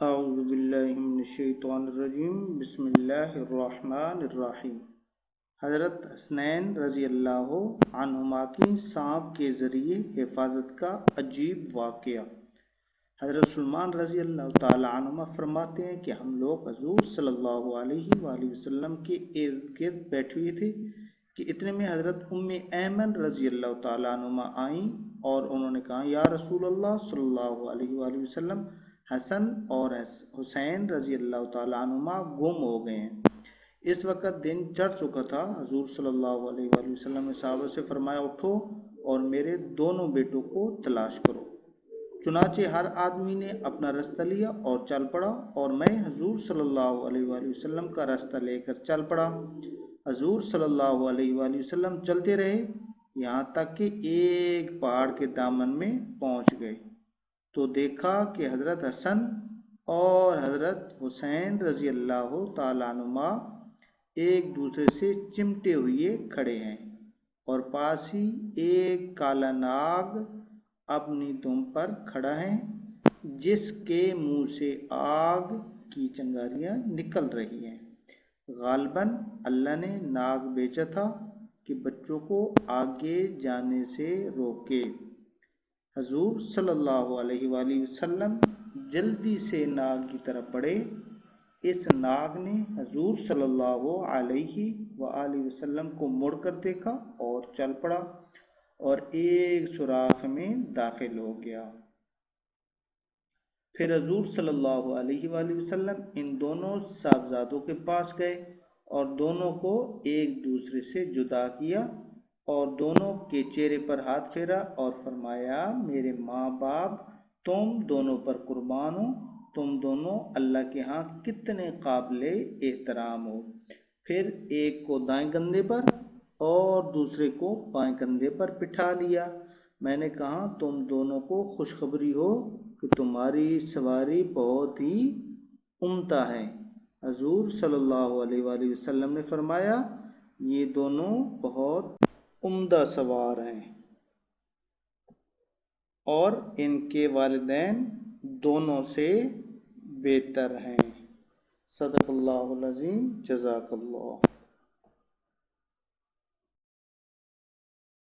اعوذ باللہ من الشیطان الرجیم بسم اللہ الرحمن الرحیم۔ حضرت حسنین رضی اللہ عنہما کی سانپ کے ذریعے حفاظت کا عجیب واقعہ۔ حضرت سلمان رضی اللہ تعالی عنہما فرماتے ہیں کہ ہم لوگ حضور صلی اللہ علیہ وآلہ وسلم کے ارد گرد بیٹھے ہوئے تھے کہ اتنے میں حضرت ام ایمن رضی اللہ تعالی عنہما آئیں اور انہوں نے کہا، یا رسول اللہ صلی اللہ علیہ وآلہ وسلم، حسن اور حسین رضی اللہ تعالی عنہما گم ہو گئے ہیں۔ اس وقت دن چڑھ چکا تھا۔ حضور صلی اللہ علیہ وآلہ وسلم نے صحابہ سے فرمایا، اٹھو اور میرے دونوں بیٹوں کو تلاش کرو۔ چنانچہ ہر آدمی نے اپنا رستہ لیا اور چل پڑا، اور میں حضور صلی اللہ علیہ وآلہ وسلم کا رستہ لے کر چل پڑا۔ حضور صلی اللہ علیہ وآلہ وسلم چلتے رہے یہاں تک کہ ایک پہاڑ کے دامن میں پہنچ گئے تو دیکھا کہ حضرت حسن اور حضرت حسین رضی اللہ تعالیٰ عنہما ایک دوسرے سے چمٹے ہوئے کھڑے ہیں، اور پاس ہی ایک کالا ناگ اپنی دم پر کھڑا ہے جس کے منہ سے آگ کی چنگاریاں نکل رہی ہیں۔ غالباً اللہ نے ناگ بھیجا تھا کہ بچوں کو آگے جانے سے روکے۔ حضور صلی اللہ علیہ وآلہ وسلم جلدی سے ناگ کی طرف بڑھے۔ اس ناگ نے حضور صلی اللہ علیہ وآلہ وسلم کو مڑ کر دیکھا اور چل پڑا اور ایک سوراخ میں داخل ہو گیا۔ پھر حضور صلی اللہ علیہ وآلہ وسلم ان دونوں صاحبزادوں کے پاس گئے اور دونوں کو ایک دوسرے سے جدا کیا اور دونوں کے چہرے پر ہاتھ پھیرا اور فرمایا، میرے ماں باپ تم دونوں پر قربان ہو، تم دونوں اللہ کے ہاں کتنے قابل احترام ہو۔ پھر ایک کو دائیں کندھے پر اور دوسرے کو بائیں کندھے پر بٹھا لیا۔ میں نے کہا، تم دونوں کو خوشخبری ہو کہ تمہاری سواری بہت ہی عمدہ ہے۔ حضور صلی اللہ علیہ وآلہ وسلم نے فرمایا، یہ دونوں بہت عمدہ سوار ہیں اور ان کے والدین دونوں سے بہتر ہیں۔ صدق اللہ العظیم۔ جزاک اللہ۔